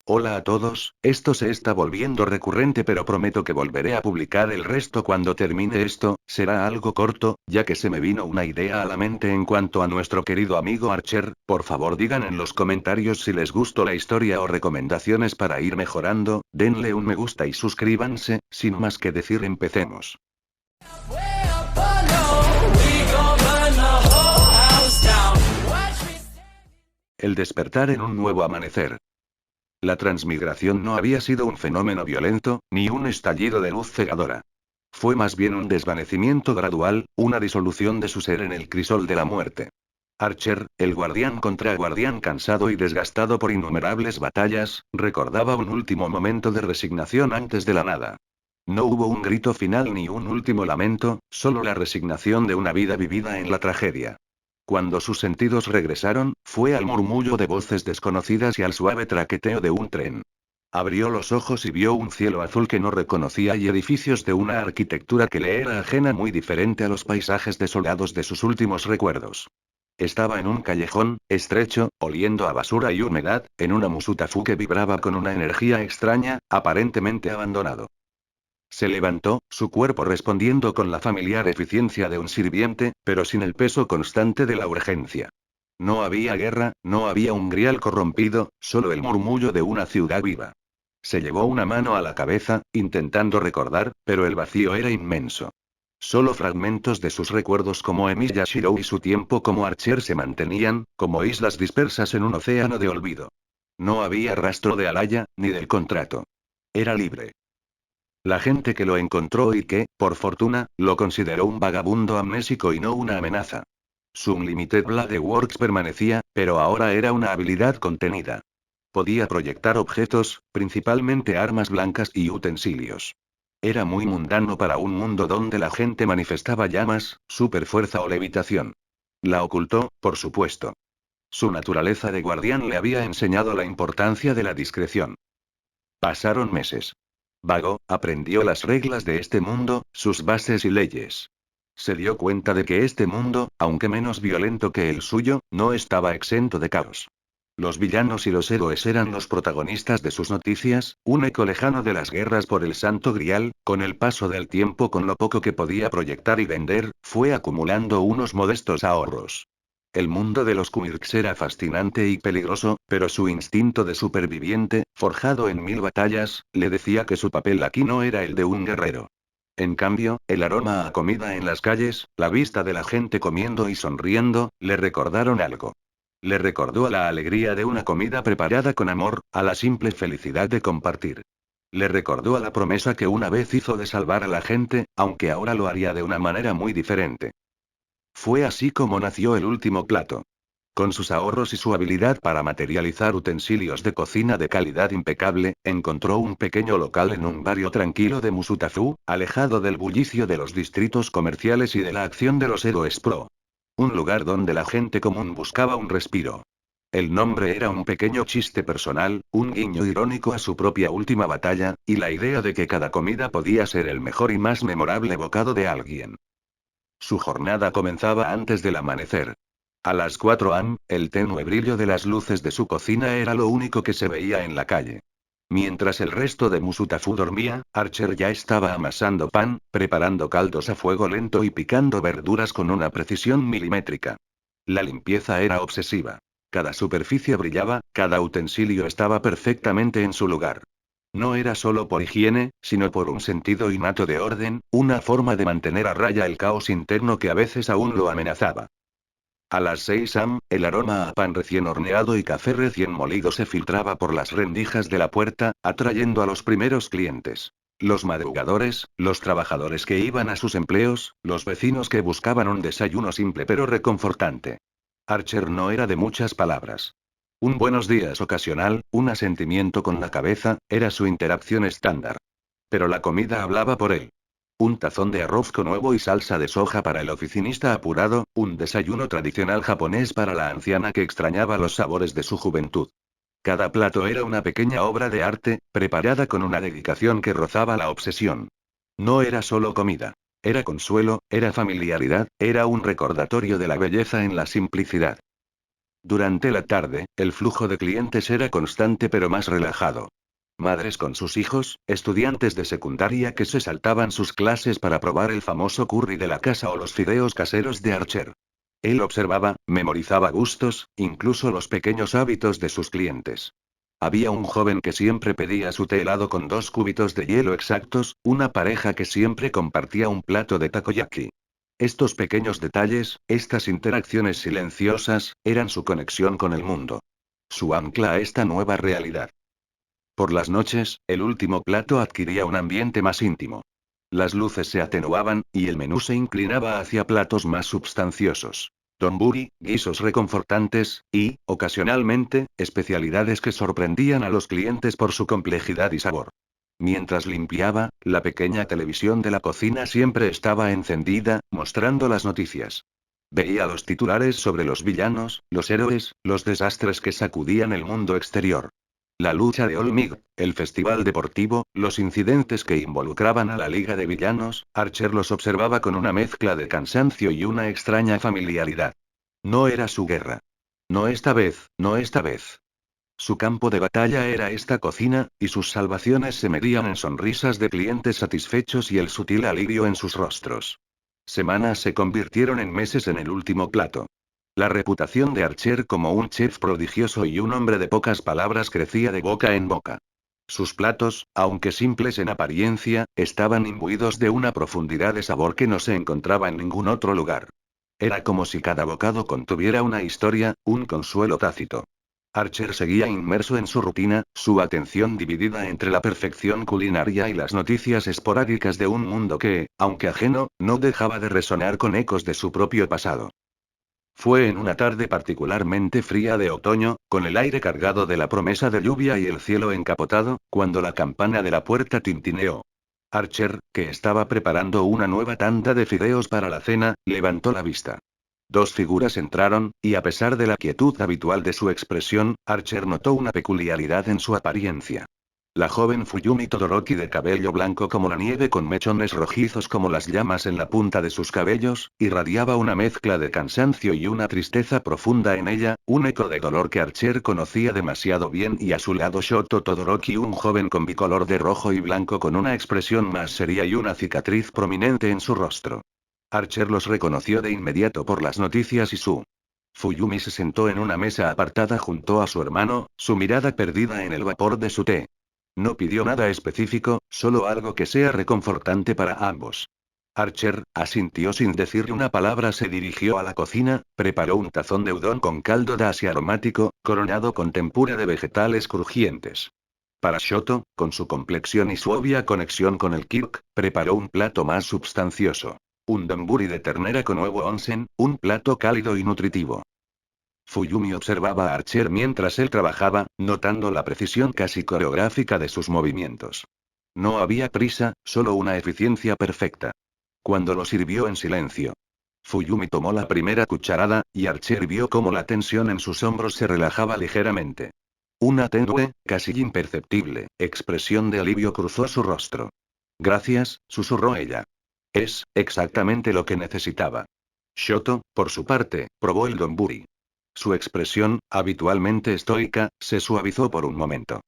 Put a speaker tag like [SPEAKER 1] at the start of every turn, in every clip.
[SPEAKER 1] Hola a todos, esto se está volviendo recurrente pero prometo que volveré a publicar el resto cuando termine esto, será algo corto, ya que se me vino una idea a la mente en cuanto a nuestro querido amigo Archer, por favor digan en los comentarios si les gustó la historia o recomendaciones para ir mejorando, denle un me gusta y suscríbanse, sin más que decir empecemos. El despertar en un nuevo amanecer. La transmigración no había sido un fenómeno violento, ni un estallido de luz cegadora. Fue más bien un desvanecimiento gradual, una disolución de su ser en el crisol de la muerte. Archer, el guardián contra guardián cansado y desgastado por innumerables batallas, recordaba un último momento de resignación antes de la nada. No hubo un grito final ni un último lamento, solo la resignación de una vida vivida en la tragedia. Cuando sus sentidos regresaron, fue al murmullo de voces desconocidas y al suave traqueteo de un tren. Abrió los ojos y vio un cielo azul que no reconocía y edificios de una arquitectura que le era ajena, muy diferente a los paisajes desolados de sus últimos recuerdos. Estaba en un callejón, estrecho, oliendo a basura y humedad, en una Musutafu que vibraba con una energía extraña, aparentemente abandonado. Se levantó, su cuerpo respondiendo con la familiar eficiencia de un sirviente, pero sin el peso constante de la urgencia. No había guerra, no había un grial corrompido, solo el murmullo de una ciudad viva. Se llevó una mano a la cabeza, intentando recordar, pero el vacío era inmenso. Solo fragmentos de sus recuerdos como Emi Yashiro y su tiempo como Archer se mantenían, como islas dispersas en un océano de olvido. No había rastro de Alaya, ni del contrato. Era libre. La gente que lo encontró y que, por fortuna, lo consideró un vagabundo amnésico y no una amenaza. Su Unlimited Blade Works permanecía, pero ahora era una habilidad contenida. Podía proyectar objetos, principalmente armas blancas y utensilios. Era muy mundano para un mundo donde la gente manifestaba llamas, superfuerza o levitación. La ocultó, por supuesto. Su naturaleza de guardián le había enseñado la importancia de la discreción. Pasaron meses. Vago, aprendió las reglas de este mundo, sus bases y leyes. Se dio cuenta de que este mundo, aunque menos violento que el suyo, no estaba exento de caos. Los villanos y los héroes eran los protagonistas de sus noticias, un eco lejano de las guerras por el Santo Grial. Con el paso del tiempo, con lo poco que podía proyectar y vender, fue acumulando unos modestos ahorros. El mundo de los Quirks era fascinante y peligroso, pero su instinto de superviviente, forjado en 1000 batallas, le decía que su papel aquí no era el de un guerrero. En cambio, el aroma a comida en las calles, la vista de la gente comiendo y sonriendo, le recordaron algo. Le recordó a la alegría de una comida preparada con amor, a la simple felicidad de compartir. Le recordó a la promesa que una vez hizo de salvar a la gente, aunque ahora lo haría de una manera muy diferente. Fue así como nació el último plato. Con sus ahorros y su habilidad para materializar utensilios de cocina de calidad impecable, encontró un pequeño local en un barrio tranquilo de Musutafu, alejado del bullicio de los distritos comerciales y de la acción de los héroes pro. Un lugar donde la gente común buscaba un respiro. El nombre era un pequeño chiste personal, un guiño irónico a su propia última batalla, y la idea de que cada comida podía ser el mejor y más memorable bocado de alguien. Su jornada comenzaba antes del amanecer. A las 4 am, el tenue brillo de las luces de su cocina era lo único que se veía en la calle. Mientras el resto de Musutafu dormía, Archer ya estaba amasando pan, preparando caldos a fuego lento y picando verduras con una precisión milimétrica. La limpieza era obsesiva. Cada superficie brillaba, cada utensilio estaba perfectamente en su lugar. No era solo por higiene, sino por un sentido innato de orden, una forma de mantener a raya el caos interno que a veces aún lo amenazaba. A las 6 am, el aroma a pan recién horneado y café recién molido se filtraba por las rendijas de la puerta, atrayendo a los primeros clientes. Los madrugadores, los trabajadores que iban a sus empleos, los vecinos que buscaban un desayuno simple pero reconfortante. Archer no era de muchas palabras. Un buenos días ocasional, un asentimiento con la cabeza, era su interacción estándar. Pero la comida hablaba por él. Un tazón de arroz con huevo y salsa de soja para el oficinista apurado, un desayuno tradicional japonés para la anciana que extrañaba los sabores de su juventud. Cada plato era una pequeña obra de arte, preparada con una dedicación que rozaba la obsesión. No era solo comida. Era consuelo, era familiaridad, era un recordatorio de la belleza en la simplicidad. Durante la tarde, el flujo de clientes era constante pero más relajado. Madres con sus hijos, estudiantes de secundaria que se saltaban sus clases para probar el famoso curry de la casa o los fideos caseros de Archer. Él observaba, memorizaba gustos, incluso los pequeños hábitos de sus clientes. Había un joven que siempre pedía su té helado con 2 cubitos de hielo exactos, una pareja que siempre compartía un plato de takoyaki. Estos pequeños detalles, estas interacciones silenciosas, eran su conexión con el mundo. Su ancla a esta nueva realidad. Por las noches, el último plato adquiría un ambiente más íntimo. Las luces se atenuaban, y el menú se inclinaba hacia platos más substanciosos. Donburi, guisos reconfortantes, y, ocasionalmente, especialidades que sorprendían a los clientes por su complejidad y sabor. Mientras limpiaba, la pequeña televisión de la cocina siempre estaba encendida, mostrando las noticias. Veía los titulares sobre los villanos, los héroes, los desastres que sacudían el mundo exterior. La lucha de Olmig, el festival deportivo, los incidentes que involucraban a la Liga de Villanos, Archer los observaba con una mezcla de cansancio y una extraña familiaridad. No era su guerra. No esta vez, no esta vez. Su campo de batalla era esta cocina, y sus salvaciones se medían en sonrisas de clientes satisfechos y el sutil alivio en sus rostros. Semanas se convirtieron en meses en el último plato. La reputación de Archer como un chef prodigioso y un hombre de pocas palabras crecía de boca en boca. Sus platos, aunque simples en apariencia, estaban imbuidos de una profundidad de sabor que no se encontraba en ningún otro lugar. Era como si cada bocado contuviera una historia, un consuelo tácito. Archer seguía inmerso en su rutina, su atención dividida entre la perfección culinaria y las noticias esporádicas de un mundo que, aunque ajeno, no dejaba de resonar con ecos de su propio pasado. Fue en una tarde particularmente fría de otoño, con el aire cargado de la promesa de lluvia y el cielo encapotado, cuando la campana de la puerta tintineó. Archer, que estaba preparando una nueva tanda de fideos para la cena, levantó la vista. 2 figuras entraron, y a pesar de la quietud habitual de su expresión, Archer notó una peculiaridad en su apariencia. La joven Fuyumi Todoroki de cabello blanco como la nieve con mechones rojizos como las llamas en la punta de sus cabellos, irradiaba una mezcla de cansancio y una tristeza profunda en ella, un eco de dolor que Archer conocía demasiado bien, y a su lado Shoto Todoroki, un joven con bicolor de rojo y blanco con una expresión más seria y una cicatriz prominente en su rostro. Archer los reconoció de inmediato por las noticias y su. Fuyumi se sentó en una mesa apartada junto a su hermano, su mirada perdida en el vapor de su té. No pidió nada específico, solo algo que sea reconfortante para ambos. Archer asintió sin decirle una palabra, se dirigió a la cocina, preparó un tazón de udon con caldo dashi aromático, coronado con tempura de vegetales crujientes. Para Shoto, con su complexión y su obvia conexión con el kirk, preparó un plato más substancioso. Un donburi de ternera con huevo onsen, un plato cálido y nutritivo. Fuyumi observaba a Archer mientras él trabajaba, notando la precisión casi coreográfica de sus movimientos. No había prisa, solo una eficiencia perfecta. Cuando lo sirvió en silencio, Fuyumi tomó la primera cucharada, y Archer vio cómo la tensión en sus hombros se relajaba ligeramente. Una tenue, casi imperceptible, expresión de alivio cruzó su rostro. Gracias, susurró ella. Es exactamente lo que necesitaba. Shoto, por su parte, probó el donburi. Su expresión, habitualmente estoica, se suavizó por un momento.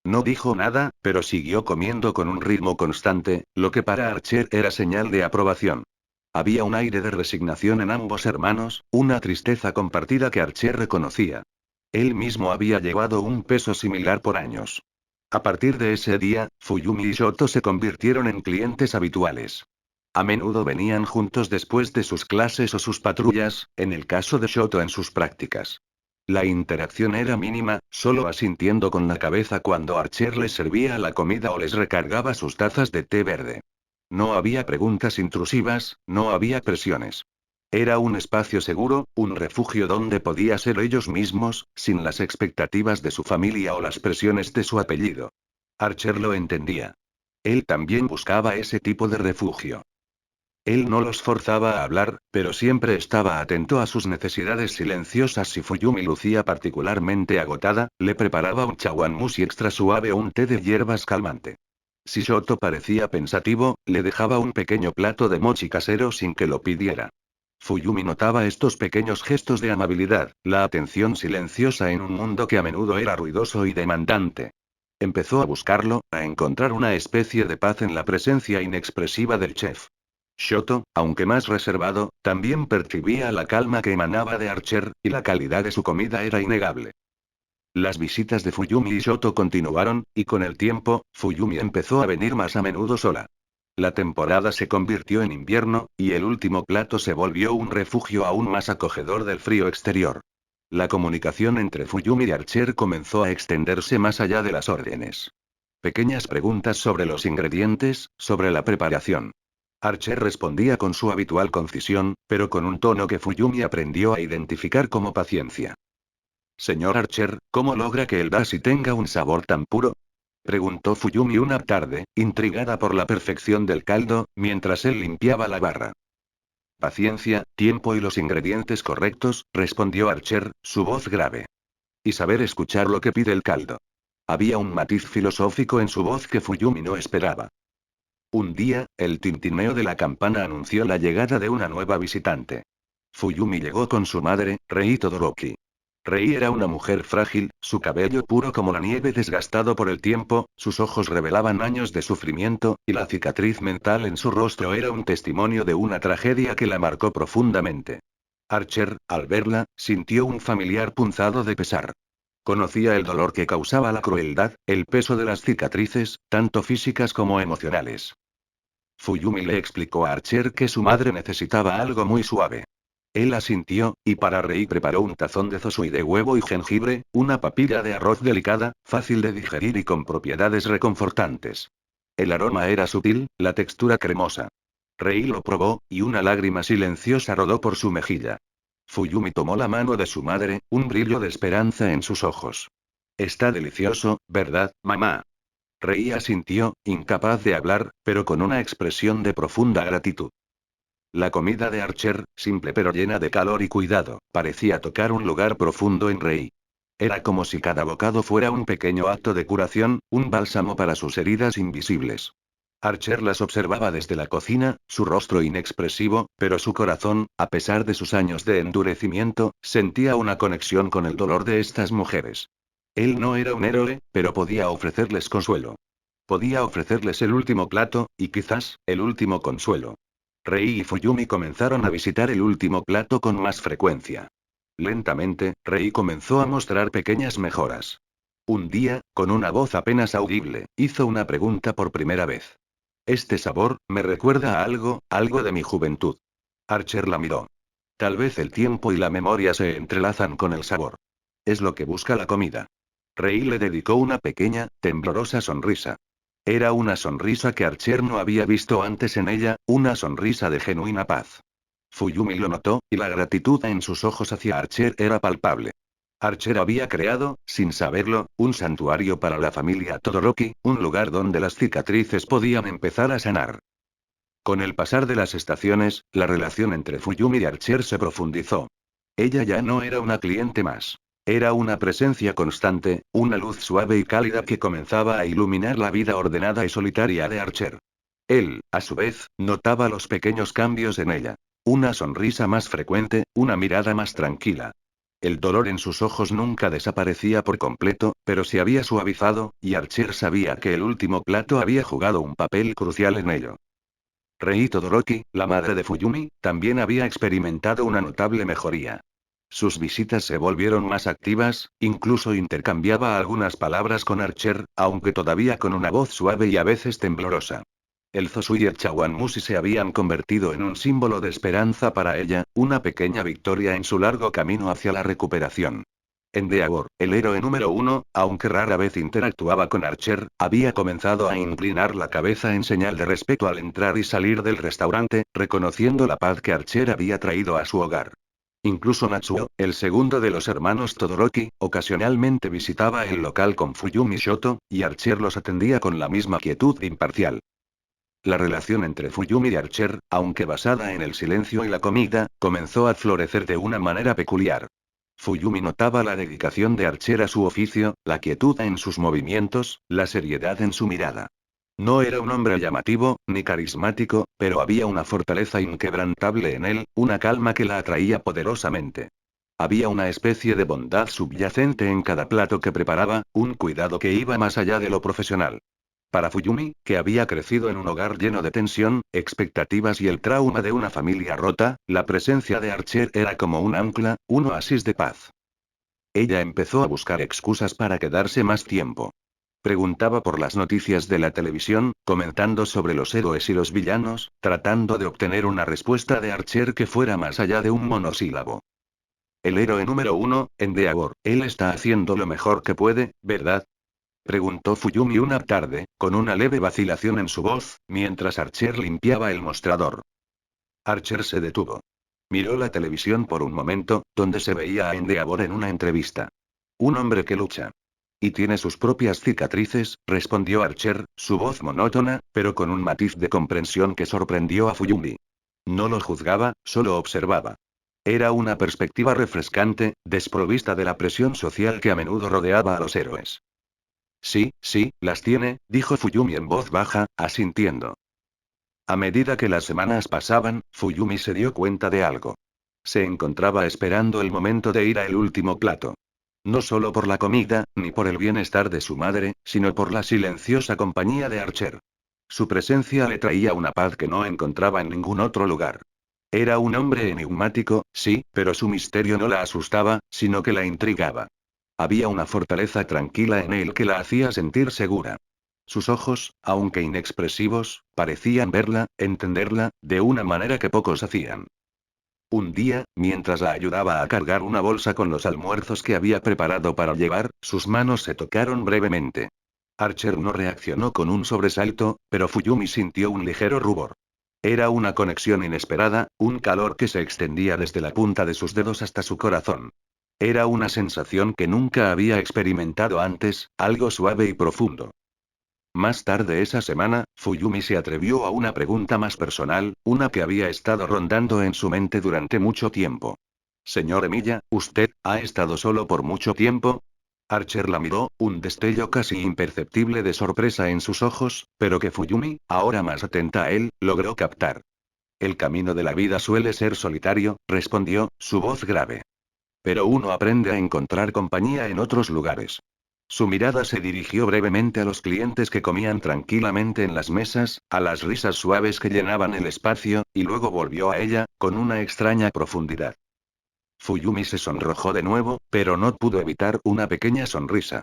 [SPEAKER 1] No dijo nada, pero siguió comiendo con un ritmo constante, lo que para Archer era señal de aprobación. Había un aire de resignación en ambos hermanos, una tristeza compartida que Archer reconocía. Él mismo había llevado un peso similar por años. A partir de ese día, Fuyumi y Shoto se convirtieron en clientes habituales. A menudo venían juntos después de sus clases o sus patrullas, en el caso de Shoto en sus prácticas. La interacción era mínima, solo asintiendo con la cabeza cuando Archer les servía la comida o les recargaba sus tazas de té verde. No había preguntas intrusivas, no había presiones. Era un espacio seguro, un refugio donde podía ser ellos mismos, sin las expectativas de su familia o las presiones de su apellido. Archer lo entendía. Él también buscaba ese tipo de refugio. Él no los forzaba a hablar, pero siempre estaba atento a sus necesidades silenciosas. Si Fuyumi lucía particularmente agotada, le preparaba un chawanmushi extra suave o un té de hierbas calmante. Si Shoto parecía pensativo, le dejaba un pequeño plato de mochi casero sin que lo pidiera. Fuyumi notaba estos pequeños gestos de amabilidad, la atención silenciosa en un mundo que a menudo era ruidoso y demandante. Empezó a buscarlo, a encontrar una especie de paz en la presencia inexpresiva del chef. Shoto, aunque más reservado, también percibía la calma que emanaba de Archer, y la calidad de su comida era innegable. Las visitas de Fuyumi y Shoto continuaron, y con el tiempo, Fuyumi empezó a venir más a menudo sola. La temporada se convirtió en invierno, y el último plato se volvió un refugio aún más acogedor del frío exterior. La comunicación entre Fuyumi y Archer comenzó a extenderse más allá de las órdenes. Pequeñas preguntas sobre los ingredientes, sobre la preparación. Archer respondía con su habitual concisión, pero con un tono que Fuyumi aprendió a identificar como paciencia. Señor Archer, ¿cómo logra que el dashi tenga un sabor tan puro? Preguntó Fuyumi una tarde, intrigada por la perfección del caldo, mientras él limpiaba la barra. Paciencia, tiempo y los ingredientes correctos, respondió Archer, su voz grave. Y saber escuchar lo que pide el caldo. Había un matiz filosófico en su voz que Fuyumi no esperaba. Un día, el tintineo de la campana anunció la llegada de una nueva visitante. Fuyumi llegó con su madre, Rei Todoroki. Rei era una mujer frágil, su cabello puro como la nieve desgastado por el tiempo, sus ojos revelaban años de sufrimiento, y la cicatriz mental en su rostro era un testimonio de una tragedia que la marcó profundamente. Archer, al verla, sintió un familiar punzado de pesar. Conocía el dolor que causaba la crueldad, el peso de las cicatrices, tanto físicas como emocionales. Fuyumi le explicó a Archer que su madre necesitaba algo muy suave. Él asintió, y para Rei preparó un tazón de zosui de huevo y jengibre, una papilla de arroz delicada, fácil de digerir y con propiedades reconfortantes. El aroma era sutil, la textura cremosa. Rei lo probó, y una lágrima silenciosa rodó por su mejilla. Fuyumi tomó la mano de su madre, un brillo de esperanza en sus ojos. Está delicioso, ¿verdad, mamá? Rei asintió, incapaz de hablar, pero con una expresión de profunda gratitud. La comida de Archer, simple pero llena de calor y cuidado, parecía tocar un lugar profundo en Rei. Era como si cada bocado fuera un pequeño acto de curación, un bálsamo para sus heridas invisibles. Archer las observaba desde la cocina, su rostro inexpresivo, pero su corazón, a pesar de sus años de endurecimiento, sentía una conexión con el dolor de estas mujeres. Él no era un héroe, pero podía ofrecerles consuelo. Podía ofrecerles el último plato, y quizás, el último consuelo. Rei y Fuyumi comenzaron a visitar el último plato con más frecuencia. Lentamente, Rei comenzó a mostrar pequeñas mejoras. Un día, con una voz apenas audible, hizo una pregunta por primera vez. Este sabor, me recuerda a algo, algo de mi juventud. Archer la miró. Tal vez el tiempo y la memoria se entrelazan con el sabor. Es lo que busca la comida. Rei le dedicó una pequeña, temblorosa sonrisa. Era una sonrisa que Archer no había visto antes en ella, una sonrisa de genuina paz. Fuyumi lo notó, y la gratitud en sus ojos hacia Archer era palpable. Archer había creado, sin saberlo, un santuario para la familia Todoroki, un lugar donde las cicatrices podían empezar a sanar. Con el pasar de las estaciones, la relación entre Fuyumi y Archer se profundizó. Ella ya no era una cliente más. Era una presencia constante, una luz suave y cálida que comenzaba a iluminar la vida ordenada y solitaria de Archer. Él, a su vez, notaba los pequeños cambios en ella. Una sonrisa más frecuente, una mirada más tranquila. El dolor en sus ojos nunca desaparecía por completo, pero se había suavizado, y Archer sabía que el último plato había jugado un papel crucial en ello. Rei Todoroki, la madre de Fuyumi, también había experimentado una notable mejoría. Sus visitas se volvieron más activas, incluso intercambiaba algunas palabras con Archer, aunque todavía con una voz suave y a veces temblorosa. El zosui y el chawanmushi se habían convertido en un símbolo de esperanza para ella, una pequeña victoria en su largo camino hacia la recuperación. Endeavor, el héroe número uno, aunque rara vez interactuaba con Archer, había comenzado a inclinar la cabeza en señal de respeto al entrar y salir del restaurante, reconociendo la paz que Archer había traído a su hogar. Incluso Natsuo, el segundo de los hermanos Todoroki, ocasionalmente visitaba el local con Fuyumi Shoto, y Archer los atendía con la misma quietud imparcial. La relación entre Fuyumi y Archer, aunque basada en el silencio y la comida, comenzó a florecer de una manera peculiar. Fuyumi notaba la dedicación de Archer a su oficio, la quietud en sus movimientos, la seriedad en su mirada. No era un hombre llamativo, ni carismático, pero había una fortaleza inquebrantable en él, una calma que la atraía poderosamente. Había una especie de bondad subyacente en cada plato que preparaba, un cuidado que iba más allá de lo profesional. Para Fuyumi, que había crecido en un hogar lleno de tensión, expectativas y el trauma de una familia rota, la presencia de Archer era como un ancla, un oasis de paz. Ella empezó a buscar excusas para quedarse más tiempo. Preguntaba por las noticias de la televisión, comentando sobre los héroes y los villanos, tratando de obtener una respuesta de Archer que fuera más allá de un monosílabo. El héroe número uno, Endeavor, él está haciendo lo mejor que puede, ¿verdad? Preguntó Fuyumi una tarde, con una leve vacilación en su voz, mientras Archer limpiaba el mostrador. Archer se detuvo. Miró la televisión por un momento, donde se veía a Endeavor en una entrevista. Un hombre que lucha. Y tiene sus propias cicatrices, respondió Archer, su voz monótona, pero con un matiz de comprensión que sorprendió a Fuyumi. No lo juzgaba, solo observaba. Era una perspectiva refrescante, desprovista de la presión social que a menudo rodeaba a los héroes. Sí, sí, las tiene, dijo Fuyumi en voz baja, asintiendo. A medida que las semanas pasaban, Fuyumi se dio cuenta de algo. Se encontraba esperando el momento de ir a el último plato. No solo por la comida, ni por el bienestar de su madre, sino por la silenciosa compañía de Archer. Su presencia le traía una paz que no encontraba en ningún otro lugar. Era un hombre enigmático, sí, pero su misterio no la asustaba, sino que la intrigaba. Había una fortaleza tranquila en él que la hacía sentir segura. Sus ojos, aunque inexpresivos, parecían verla, entenderla, de una manera que pocos hacían. Un día, mientras la ayudaba a cargar una bolsa con los almuerzos que había preparado para llevar, sus manos se tocaron brevemente. Archer no reaccionó con un sobresalto, pero Fuyumi sintió un ligero rubor. Era una conexión inesperada, un calor que se extendía desde la punta de sus dedos hasta su corazón. Era una sensación que nunca había experimentado antes, algo suave y profundo. Más tarde esa semana, Fuyumi se atrevió a una pregunta más personal, una que había estado rondando en su mente durante mucho tiempo. Señor Emilia, ¿usted ha estado solo por mucho tiempo? Archer la miró, un destello casi imperceptible de sorpresa en sus ojos, pero que Fuyumi, ahora más atenta a él, logró captar. El camino de la vida suele ser solitario, respondió, su voz grave. Pero uno aprende a encontrar compañía en otros lugares. Su mirada se dirigió brevemente a los clientes que comían tranquilamente en las mesas, a las risas suaves que llenaban el espacio, y luego volvió a ella, con una extraña profundidad. Fuyumi se sonrojó de nuevo, pero no pudo evitar una pequeña sonrisa.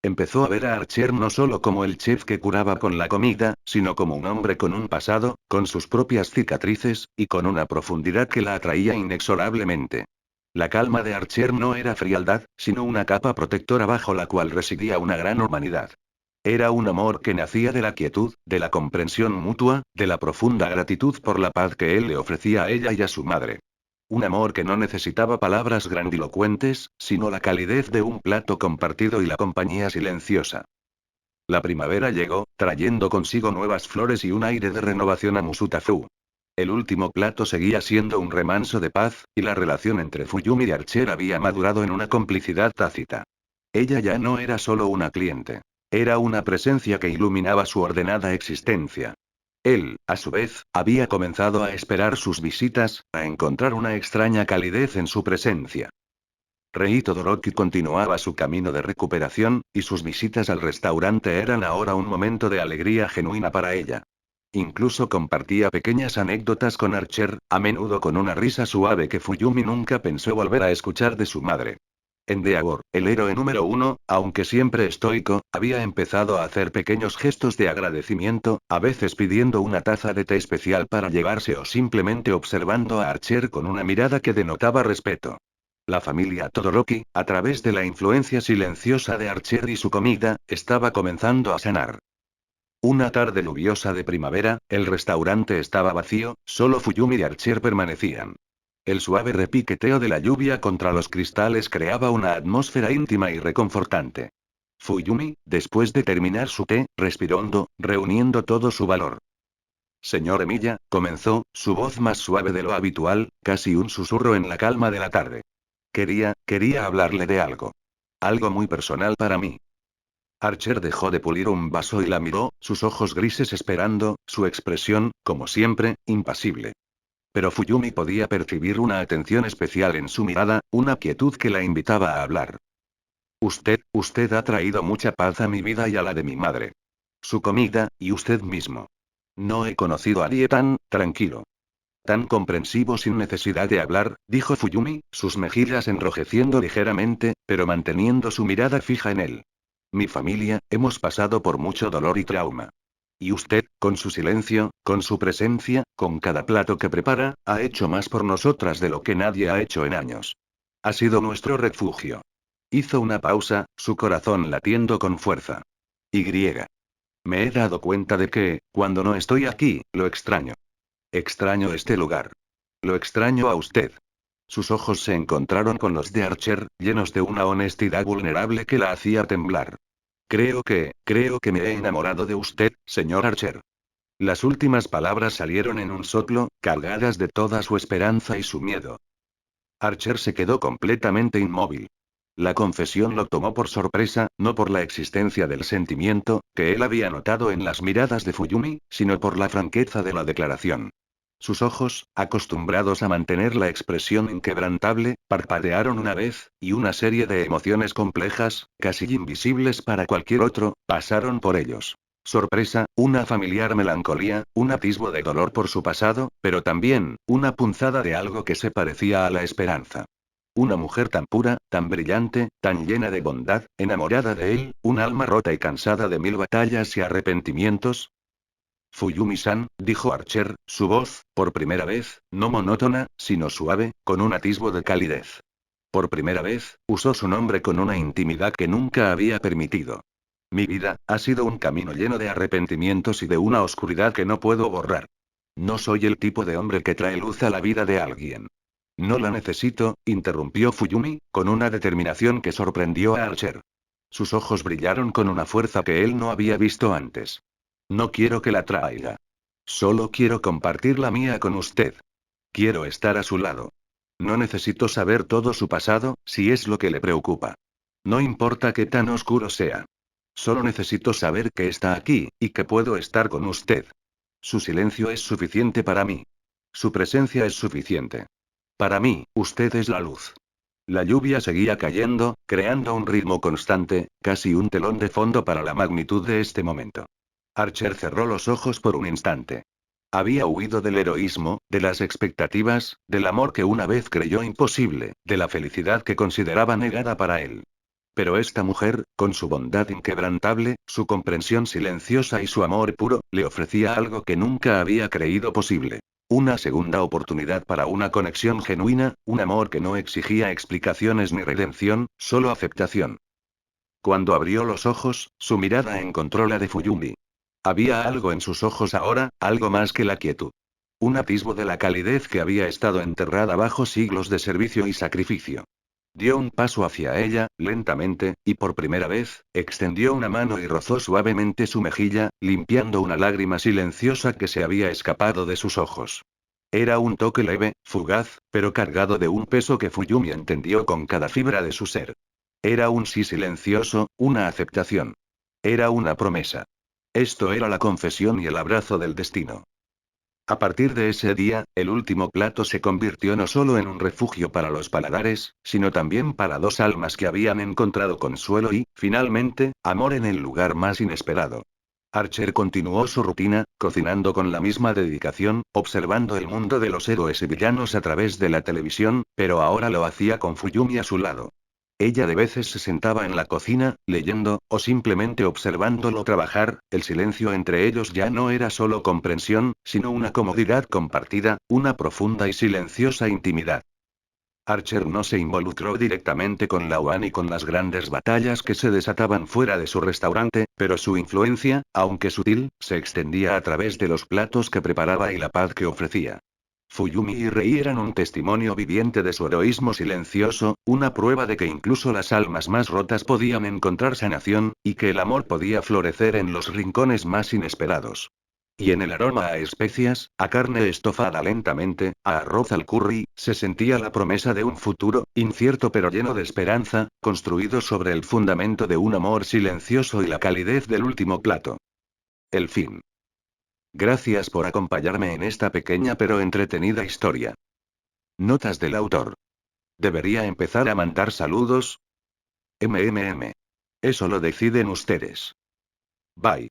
[SPEAKER 1] Empezó a ver a Archer no solo como el chef que curaba con la comida, sino como un hombre con un pasado, con sus propias cicatrices, y con una profundidad que la atraía inexorablemente. La calma de Archer no era frialdad, sino una capa protectora bajo la cual residía una gran humanidad. Era un amor que nacía de la quietud, de la comprensión mutua, de la profunda gratitud por la paz que él le ofrecía a ella y a su madre. Un amor que no necesitaba palabras grandilocuentes, sino la calidez de un plato compartido y la compañía silenciosa. La primavera llegó, trayendo consigo nuevas flores y un aire de renovación a Musutafu. El último plato seguía siendo un remanso de paz, y la relación entre Fuyumi y Archer había madurado en una complicidad tácita. Ella ya no era solo una cliente. Era una presencia que iluminaba su ordenada existencia. Él, a su vez, había comenzado a esperar sus visitas, a encontrar una extraña calidez en su presencia. Rei Todoroki continuaba su camino de recuperación, y sus visitas al restaurante eran ahora un momento de alegría genuina para ella. Incluso compartía pequeñas anécdotas con Archer, a menudo con una risa suave que Fuyumi nunca pensó volver a escuchar de su madre. Endeavor, el héroe número uno, aunque siempre estoico, había empezado a hacer pequeños gestos de agradecimiento, a veces pidiendo una taza de té especial para llevarse o simplemente observando a Archer con una mirada que denotaba respeto. La familia Todoroki, a través de la influencia silenciosa de Archer y su comida, estaba comenzando a sanar. Una tarde lluviosa de primavera, el restaurante estaba vacío, solo Fuyumi y Archer permanecían. El suave repiqueteo de la lluvia contra los cristales creaba una atmósfera íntima y reconfortante. Fuyumi, después de terminar su té, respiró hondo, reuniendo todo su valor. Señor Emilia, comenzó, su voz más suave de lo habitual, casi un susurro en la calma de la tarde. Quería hablarle de algo. Algo muy personal para mí. Archer dejó de pulir un vaso y la miró, sus ojos grises esperando, su expresión, como siempre, impasible. Pero Fuyumi podía percibir una atención especial en su mirada, una quietud que la invitaba a hablar. Usted ha traído mucha paz a mi vida y a la de mi madre. Su comida, y usted mismo. No he conocido a nadie tan tranquilo. Tan comprensivo sin necesidad de hablar, dijo Fuyumi, sus mejillas enrojeciendo ligeramente, pero manteniendo su mirada fija en él. Mi familia, hemos pasado por mucho dolor y trauma. Y usted, con su silencio, con su presencia, con cada plato que prepara, ha hecho más por nosotras de lo que nadie ha hecho en años. Ha sido nuestro refugio. Hizo una pausa, su corazón latiendo con fuerza. Y. Me he dado cuenta de que, cuando no estoy aquí, lo extraño. Extraño este lugar. Lo extraño a usted. Sus ojos se encontraron con los de Archer, llenos de una honestidad vulnerable que la hacía temblar. Creo que me he enamorado de usted, señor Archer. Las últimas palabras salieron en un soplo, cargadas de toda su esperanza y su miedo. Archer se quedó completamente inmóvil. La confesión lo tomó por sorpresa, no por la existencia del sentimiento, que él había notado en las miradas de Fuyumi, sino por la franqueza de la declaración. Sus ojos, acostumbrados a mantener la expresión inquebrantable, parpadearon una vez, y una serie de emociones complejas, casi invisibles para cualquier otro, pasaron por ellos. Sorpresa, una familiar melancolía, un atisbo de dolor por su pasado, pero también, una punzada de algo que se parecía a la esperanza. Una mujer tan pura, tan brillante, tan llena de bondad, enamorada de él, un alma rota y cansada de mil batallas y arrepentimientos. Fuyumi-san, dijo Archer, su voz, por primera vez, no monótona, sino suave, con un atisbo de calidez. Por primera vez, usó su nombre con una intimidad que nunca había permitido. Mi vida, ha sido un camino lleno de arrepentimientos y de una oscuridad que no puedo borrar. No soy el tipo de hombre que trae luz a la vida de alguien. No la necesito, interrumpió Fuyumi, con una determinación que sorprendió a Archer. Sus ojos brillaron con una fuerza que él no había visto antes. No quiero que la traiga. Solo quiero compartir la mía con usted. Quiero estar a su lado. No necesito saber todo su pasado, si es lo que le preocupa. No importa qué tan oscuro sea. Solo necesito saber que está aquí, y que puedo estar con usted. Su silencio es suficiente para mí. Su presencia es suficiente. Para mí, usted es la luz. La lluvia seguía cayendo, creando un ritmo constante, casi un telón de fondo para la magnitud de este momento. Archer cerró los ojos por un instante. Había huido del heroísmo, de las expectativas, del amor que una vez creyó imposible, de la felicidad que consideraba negada para él. Pero esta mujer, con su bondad inquebrantable, su comprensión silenciosa y su amor puro, le ofrecía algo que nunca había creído posible. Una segunda oportunidad para una conexión genuina, un amor que no exigía explicaciones ni redención, solo aceptación. Cuando abrió los ojos, su mirada encontró la de Fuyumi. Había algo en sus ojos ahora, algo más que la quietud. Un atisbo de la calidez que había estado enterrada bajo siglos de servicio y sacrificio. Dio un paso hacia ella, lentamente, y por primera vez, extendió una mano y rozó suavemente su mejilla, limpiando una lágrima silenciosa que se había escapado de sus ojos. Era un toque leve, fugaz, pero cargado de un peso que Fuyumi entendió con cada fibra de su ser. Era un sí silencioso, una aceptación. Era una promesa. Esto era la confesión y el abrazo del destino. A partir de ese día, el último plato se convirtió no solo en un refugio para los paladares, sino también para dos almas que habían encontrado consuelo y, finalmente, amor en el lugar más inesperado. Archer continuó su rutina, cocinando con la misma dedicación, observando el mundo de los héroes y villanos a través de la televisión, pero ahora lo hacía con Fuyumi a su lado. Ella de veces se sentaba en la cocina, leyendo, o simplemente observándolo trabajar, el silencio entre ellos ya no era solo comprensión, sino una comodidad compartida, una profunda y silenciosa intimidad. Archer no se involucró directamente con Laoan ni con las grandes batallas que se desataban fuera de su restaurante, pero su influencia, aunque sutil, se extendía a través de los platos que preparaba y la paz que ofrecía. Fuyumi y Rei eran un testimonio viviente de su heroísmo silencioso, una prueba de que incluso las almas más rotas podían encontrar sanación, y que el amor podía florecer en los rincones más inesperados. Y en el aroma a especias, a carne estofada lentamente, a arroz al curry, se sentía la promesa de un futuro, incierto pero lleno de esperanza, construido sobre el fundamento de un amor silencioso y la calidez del último plato. El fin. Gracias por acompañarme en esta pequeña pero entretenida historia. Notas del autor. ¿Debería empezar a mandar saludos? MMM. Eso lo deciden ustedes. Bye.